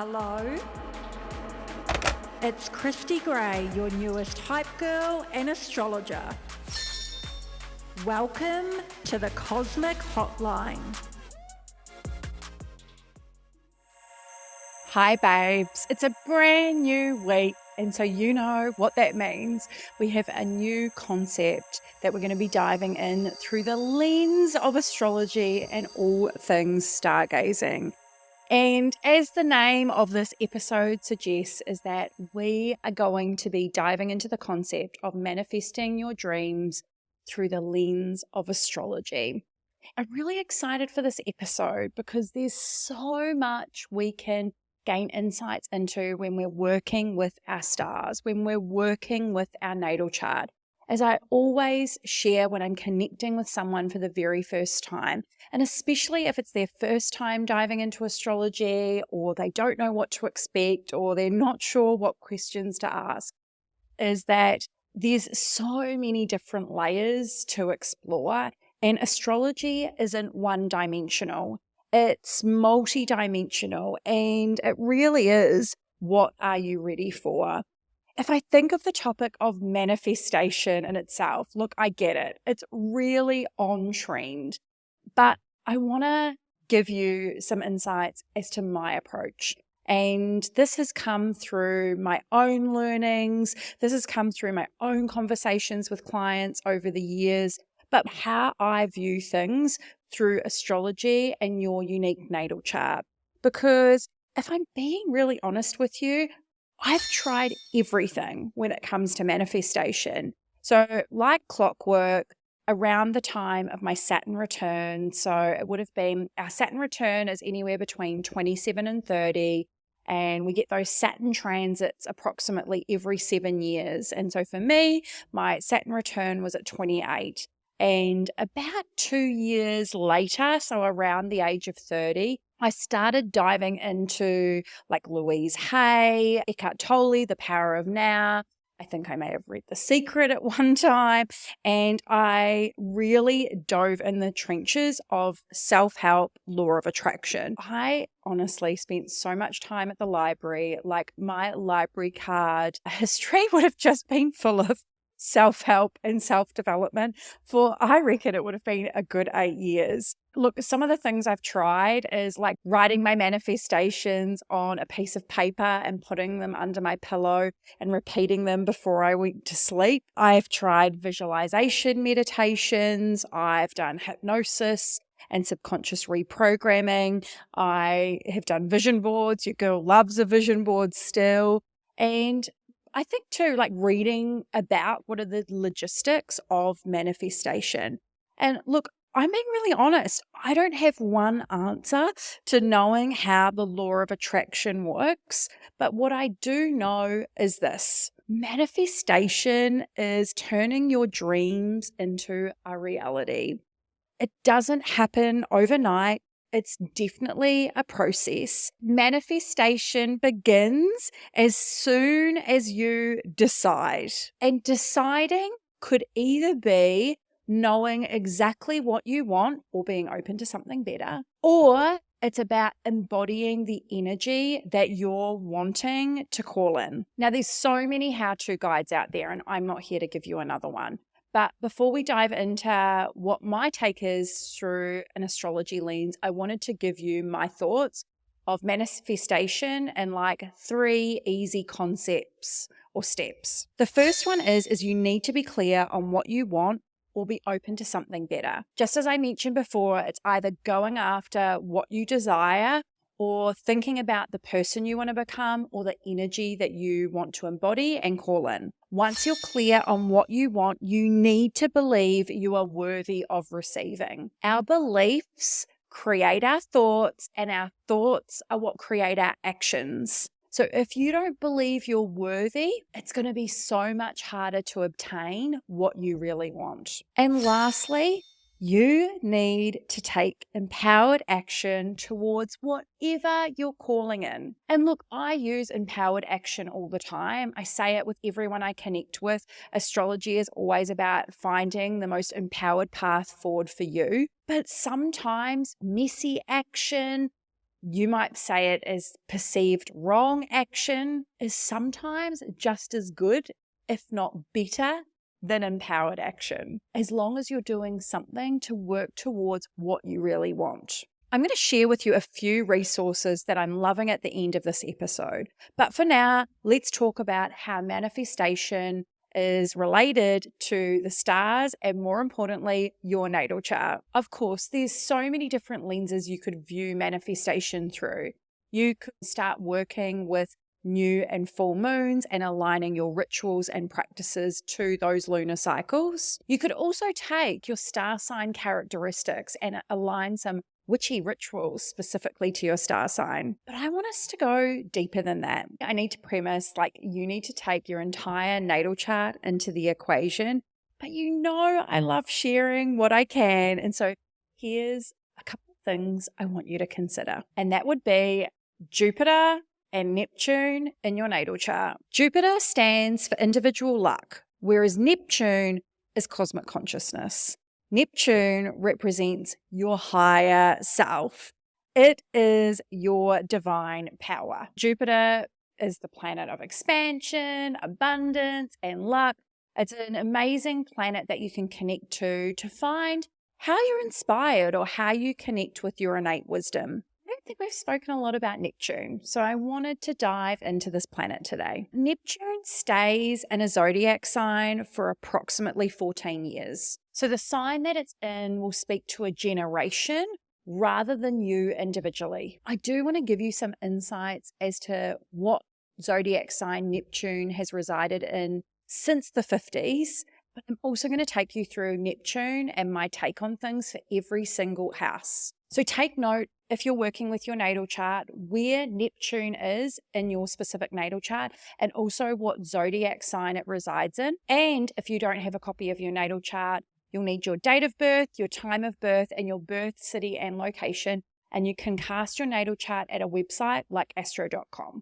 Hello, it's Christy Gray, your newest hype girl and astrologer. Welcome to the Cosmic Hotline. Hi babes, it's a brand new week, and so you know what that means. We have a new concept that we're going to be diving in through the lens of astrology and all things stargazing. And as the name of this episode suggests, is that we are going to be diving into the concept of manifesting your dreams through the lens of astrology. I'm really excited for this episode because there's so much we can gain insights into when we're working with our stars, when we're working with our natal chart. As I always share when I'm connecting with someone for the very first time, and especially if it's their first time diving into astrology, or they don't know what to expect, or they're not sure what questions to ask, is that there's so many different layers to explore, and astrology isn't one-dimensional. It's multi-dimensional, and it really is, what are you ready for? If I think of the topic of manifestation in itself, look, I get it. It's really on trend, but I want to give you some insights as to my approach. And this has come through my own learnings. This has come through my own conversations with clients over the years, but how I view things through astrology and your unique natal chart. Because if I'm being really honest with you, I've tried everything when it comes to manifestation. So like clockwork, around the time of my Saturn return, so it would have been, our Saturn return is anywhere between 27 and 30, and we get those Saturn transits approximately every 7 years. And so for me, my Saturn return was at 28. And about 2 years later, so around the age of 30, I started diving into like Louise Hay, Eckhart Tolle, The Power of Now. I think I may have read The Secret at one time. And I really dove in the trenches of self-help, law of attraction. I honestly spent so much time at the library, like my library card history would have just been full of self-help and self-development for, I reckon it would have been a good 8 years. Look, some of the things I've tried is like writing my manifestations on a piece of paper and putting them under my pillow and repeating them before I went to sleep. I've tried visualization meditations. I've done hypnosis and subconscious reprogramming. I have done vision boards. Your girl loves a vision board still. And I think too, like reading about what are the logistics of manifestation. And look, I'm being really honest. I don't have one answer to knowing how the law of attraction works. But what I do know is this: manifestation is turning your dreams into a reality. It doesn't happen overnight. It's definitely a process. Manifestation begins as soon as you decide. And deciding could either be knowing exactly what you want or being open to something better, or it's about embodying the energy that you're wanting to call in. Now, there's so many how-to guides out there, and I'm not here to give you another one. But before we dive into what my take is through an astrology lens, I wanted to give you my thoughts of manifestation and like 3 easy concepts or steps. The first one is you need to be clear on what you want or be open to something better. Just as I mentioned before, it's either going after what you desire or thinking about the person you want to become or the energy that you want to embody and call in. Once you're clear on what you want, you need to believe you are worthy of receiving. Our beliefs create our thoughts, and our thoughts are what create our actions. So if you don't believe you're worthy, it's going to be so much harder to obtain what you really want. And lastly, you need to take empowered action towards whatever you're calling in. And look, I use empowered action all the time. I say it with everyone I connect with. Astrology is always about finding the most empowered path forward for you. But sometimes messy action, you might say it as perceived wrong action, is sometimes just as good, if not better, than empowered action, as long as you're doing something to work towards what you really want. I'm going to share with you a few resources that I'm loving at the end of this episode. But for now, let's talk about how manifestation is related to the stars and, more importantly, your natal chart. Of course, there's so many different lenses you could view manifestation through. You could start working with new and full moons and aligning your rituals and practices to those lunar cycles. You could also take your star sign characteristics and align some witchy rituals specifically to your star sign. But I want us to go deeper than that. I need to premise, you need to take your entire natal chart into the equation. But I love sharing what I can. And so here's a couple of things I want you to consider. And that would be Jupiter and Neptune in your natal chart. Jupiter stands for individual luck, whereas Neptune is cosmic consciousness. Neptune represents your higher self. It is your divine power. Jupiter is the planet of expansion, abundance, and luck. It's an amazing planet that you can connect to find how you're inspired or how you connect with your innate wisdom. I don't think we've spoken a lot about Neptune, so I wanted to dive into this planet today. Neptune stays in a zodiac sign for approximately 14 years. So the sign that it's in will speak to a generation rather than you individually. I do want to give you some insights as to what zodiac sign Neptune has resided in since the 50s, but I'm also going to take you through Neptune and my take on things for every single house. So take note, if you're working with your natal chart, where Neptune is in your specific natal chart and also what zodiac sign it resides in. And if you don't have a copy of your natal chart, you'll need your date of birth, your time of birth, and your birth city and location. And you can cast your natal chart at a website like astro.com.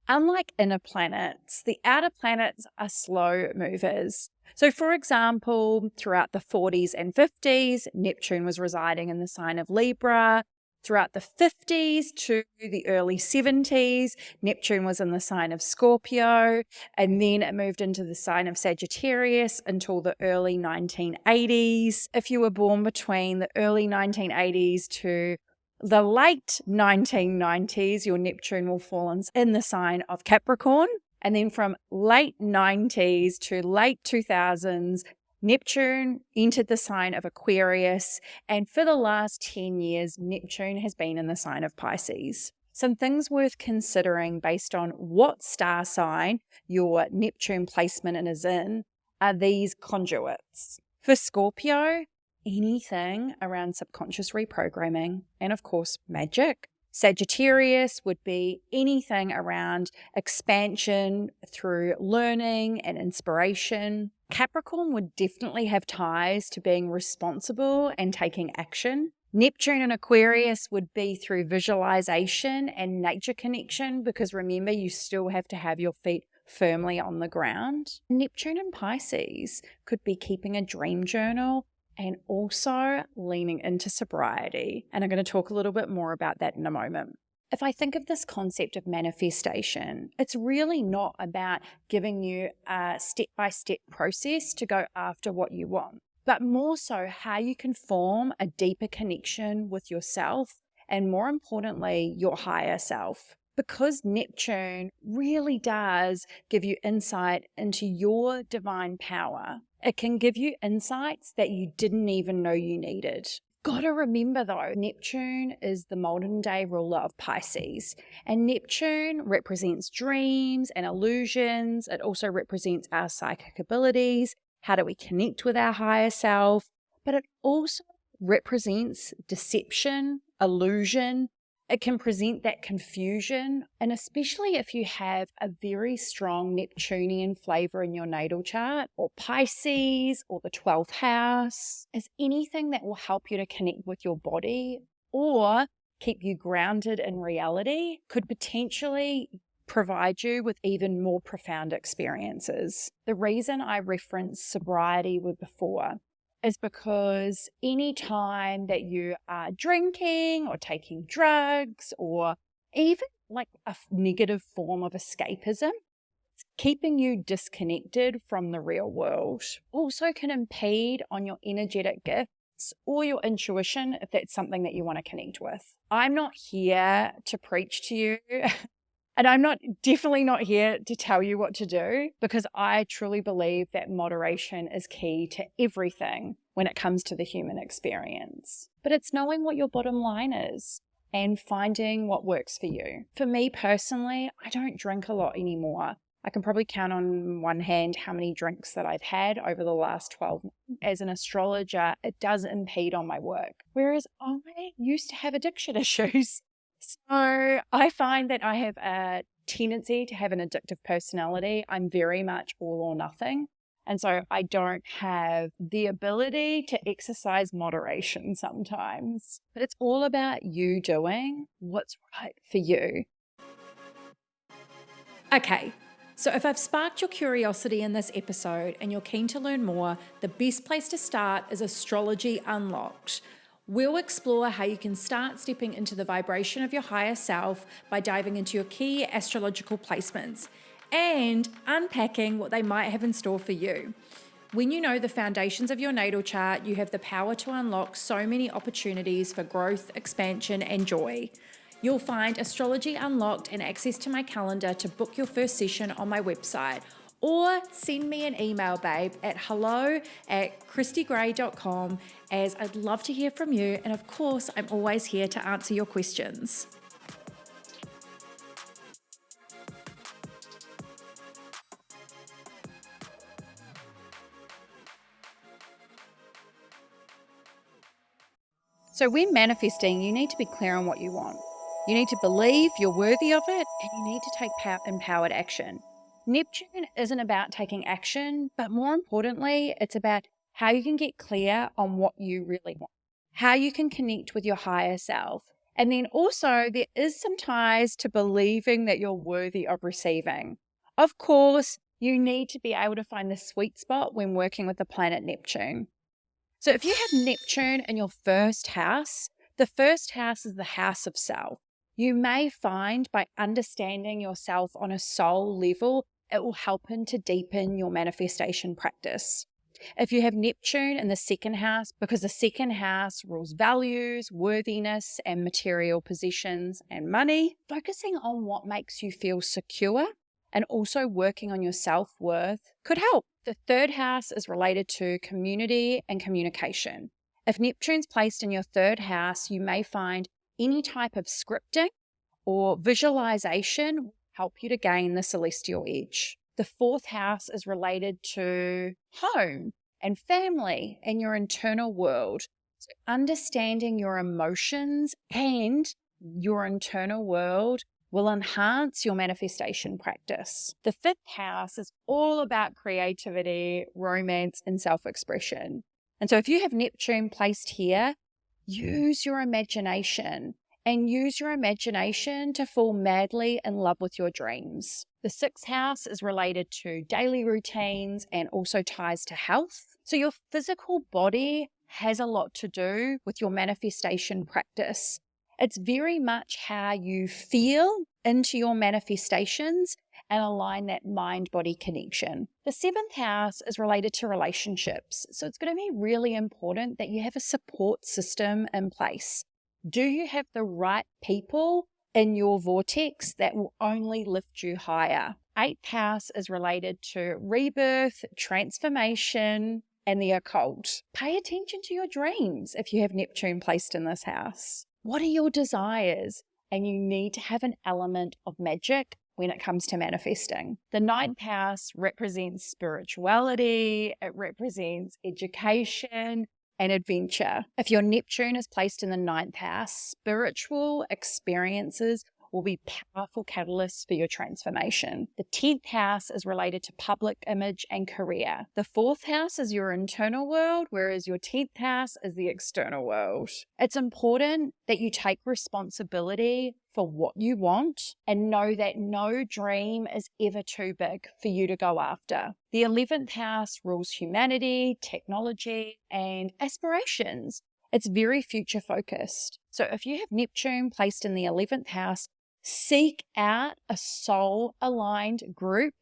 Unlike inner planets, the outer planets are slow movers. So for example, throughout the 40s and 50s, Neptune was residing in the sign of Libra. Throughout the 50s to the early 70s, Neptune was in the sign of Scorpio, and then it moved into the sign of Sagittarius until the early 1980s. If you were born between the early 1980s to the late 1990s, your Neptune will fall in the sign of Capricorn. And then from late 90s to late 2000s, Neptune entered the sign of Aquarius. And for the last 10 years, Neptune has been in the sign of Pisces. Some things worth considering based on what star sign your Neptune placement is in are these conduits. For Scorpio, anything around subconscious reprogramming and, of course, magic. Sagittarius would be anything around expansion through learning and inspiration. Capricorn would definitely have ties to being responsible and taking action. Neptune and Aquarius would be through visualization and nature connection, because remember, you still have to have your feet firmly on the ground. Neptune and Pisces could be keeping a dream journal and also leaning into sobriety. And I'm going to talk a little bit more about that in a moment. If I think of this concept of manifestation, it's really not about giving you a step-by-step process to go after what you want, but more so how you can form a deeper connection with yourself and, more importantly, your higher self. Because Neptune really does give you insight into your divine power, it can give you insights that you didn't even know you needed. Gotta remember though, Neptune is the modern day ruler of Pisces, and Neptune represents dreams and illusions. It also represents our psychic abilities. How do we connect with our higher self? But it also represents deception, illusion. It can present that confusion, and especially if you have a very strong Neptunian flavor in your natal chart, or Pisces, or the 12th house, is anything that will help you to connect with your body or keep you grounded in reality, could potentially provide you with even more profound experiences. The reason I referenced sobriety before is because any time that you are drinking or taking drugs or even like a negative form of escapism, it's keeping you disconnected from the real world. Also can impede on your energetic gifts or your intuition if that's something that you want to connect with. I'm not here to preach to you. And I'm definitely not here to tell you what to do, because I truly believe that moderation is key to everything when it comes to the human experience. But it's knowing what your bottom line is and finding what works for you. For me personally, I don't drink a lot anymore. I can probably count on one hand how many drinks that I've had over the last 12 months. As an astrologer, it does impede on my work. Whereas I used to have addiction issues. So I find that I have a tendency to have an addictive personality. I'm very much all or nothing. And so I don't have the ability to exercise moderation sometimes. But it's all about you doing what's right for you. Okay, so if I've sparked your curiosity in this episode and you're keen to learn more, the best place to start is Astrology Unlocked. We'll explore how you can start stepping into the vibration of your higher self by diving into your key astrological placements and unpacking what they might have in store for you. When you know the foundations of your natal chart, you have the power to unlock so many opportunities for growth, expansion, and joy. You'll find Astrology Unlocked and access to my calendar to book your first session on my website, or send me an email, babe, at hello@christygray.com, as I'd love to hear from you. And of course, I'm always here to answer your questions. So when manifesting, you need to be clear on what you want. You need to believe you're worthy of it, and you need to take empowered action. Neptune isn't about taking action, but more importantly, it's about how you can get clear on what you really want, how you can connect with your higher self. And then also there is some ties to believing that you're worthy of receiving. Of course, you need to be able to find the sweet spot when working with the planet Neptune. So if you have Neptune in your first house, the first house is the house of self. You may find by understanding yourself on a soul level, it will help to deepen your manifestation practice. If you have Neptune in the second house, because the second house rules values, worthiness, and material possessions and money, focusing on what makes you feel secure and also working on your self-worth could help. The third house is related to community and communication. If Neptune's placed in your third house, you may find any type of scripting or visualization will help you to gain the celestial edge. The fourth house is related to home and family and your internal world. So understanding your emotions and your internal world will enhance your manifestation practice. The fifth house is all about creativity, romance, and self-expression. And so if you have Neptune placed here, use your imagination and use your imagination to fall madly in love with your dreams. The sixth house is related to daily routines and also ties to health. So your physical body has a lot to do with your manifestation practice. It's very much how you feel into your manifestations and align that mind-body connection. The seventh house is related to relationships. So it's going to be really important that you have a support system in place. Do you have the right people in your vortex that will only lift you higher? Eighth house is related to rebirth, transformation, and the occult. Pay attention to your dreams if you have Neptune placed in this house. What are your desires? And you need to have an element of magic when it comes to manifesting. The ninth house represents spirituality, it represents education and adventure. If your Neptune is placed in the ninth house, spiritual experiences will be powerful catalysts for your transformation. The 10th house is related to public image and career. The 4th house is your internal world, whereas your 10th house is the external world. It's important that you take responsibility for what you want and know that no dream is ever too big for you to go after. The 11th house rules humanity, technology, and aspirations. It's very future focused. So if you have Neptune placed in the 11th house, seek out a soul aligned group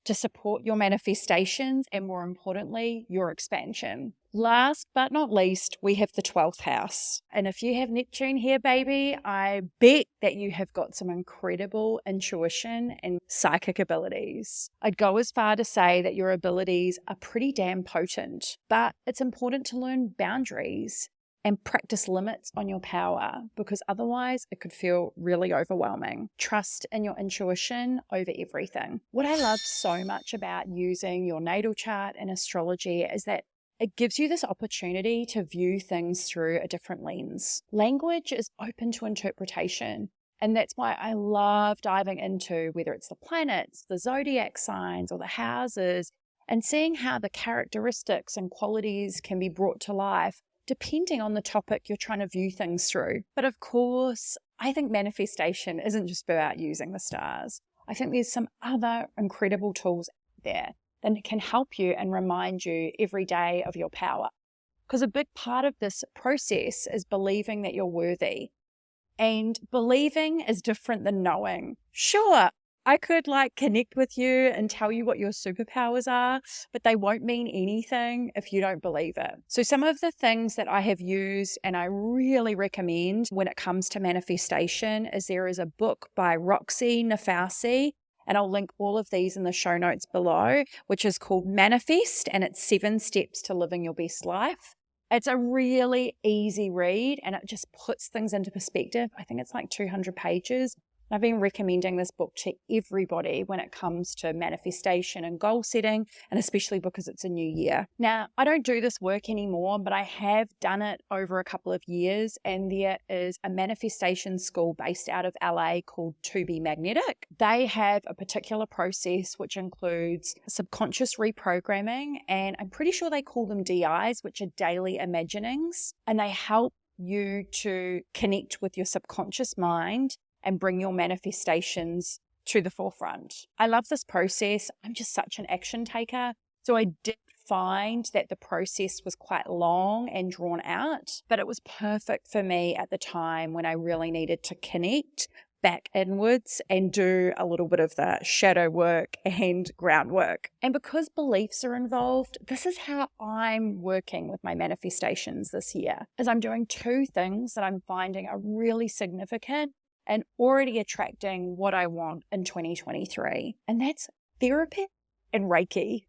to support your manifestations and, more importantly, your expansion. Last but not least, we have the 12th house. And if you have Neptune here, baby, I bet that you have got some incredible intuition and psychic abilities. I'd go as far to say that your abilities are pretty damn potent, but it's important to learn boundaries and practice limits on your power, because otherwise it could feel really overwhelming. Trust in your intuition over everything. What I love so much about using your natal chart and astrology is that it gives you this opportunity to view things through a different lens. Language is open to interpretation, and that's why I love diving into whether it's the planets, the zodiac signs, or the houses, and seeing how the characteristics and qualities can be brought to life depending on the topic you're trying to view things through. But of course, I think manifestation isn't just about using the stars. I think there's some other incredible tools there that can help you and remind you every day of your power. Because a big part of this process is believing that you're worthy. And believing is different than knowing. Sure, I could connect with you and tell you what your superpowers are, but they won't mean anything if you don't believe it. So some of the things that I have used and I really recommend when it comes to manifestation is there is a book by Roxy Nafasi, and I'll link all of these in the show notes below, which is called Manifest, and it's 7 Steps to Living Your Best Life. It's a really easy read and it just puts things into perspective. I think it's 200 pages. I've been recommending this book to everybody when it comes to manifestation and goal setting, and especially because it's a new year. Now, I don't do this work anymore, but I have done it over a couple of years, and there is a manifestation school based out of LA called To Be Magnetic. They have a particular process which includes subconscious reprogramming, and I'm pretty sure they call them DIs, which are daily imaginings, and they help you to connect with your subconscious mind and bring your manifestations to the forefront. I love this process. I'm just such an action taker. So I did find that the process was quite long and drawn out, but it was perfect for me at the time when I really needed to connect back inwards and do a little bit of the shadow work and groundwork. And because beliefs are involved, this is how I'm working with my manifestations this year, is I'm doing 2 things that I'm finding are really significant and already attracting what I want in 2023. And that's therapy and Reiki.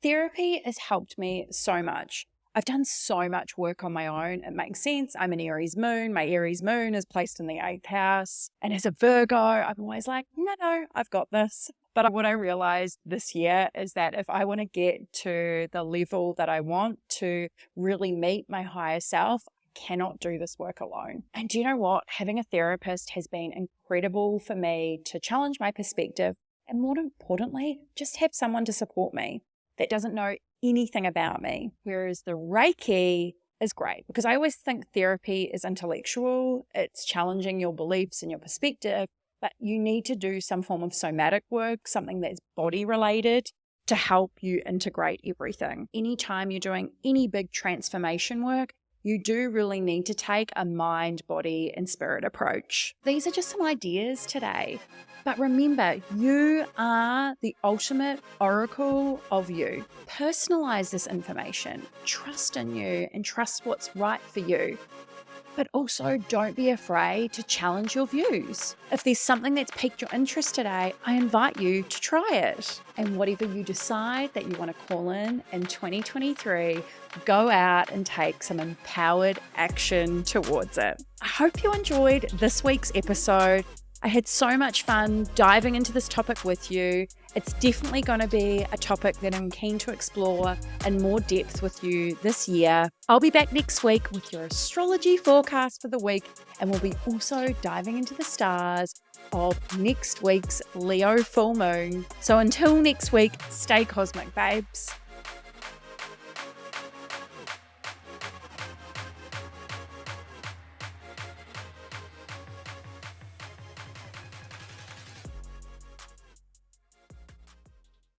Therapy has helped me so much. I've done so much work on my own. It makes sense. I'm an Aries moon. My Aries moon is placed in the 8th house. And as a Virgo, I'm always like, no, I've got this. But what I realized this year is that if I want to get to the level that I want to really meet my higher self, cannot do this work alone. And do you know what? Having a therapist has been incredible for me to challenge my perspective and, more importantly, just have someone to support me that doesn't know anything about me. Whereas the Reiki is great because I always think therapy is intellectual. It's challenging your beliefs and your perspective, but you need to do some form of somatic work, something that's body related, to help you integrate everything. Anytime you're doing any big transformation work, you do really need to take a mind, body, and spirit approach. These are just some ideas today. But remember, you are the ultimate oracle of you. Personalize this information. Trust in you and trust what's right for you. But also don't be afraid to challenge your views. If there's something that's piqued your interest today, I invite you to try it. And whatever you decide that you want to call in 2023, go out and take some empowered action towards it. I hope you enjoyed this week's episode. I had so much fun diving into this topic with you. It's definitely going to be a topic that I'm keen to explore in more depth with you this year. I'll be back next week with your astrology forecast for the week, and we'll be also diving into the stars of next week's Leo full moon. So until next week, stay cosmic, babes.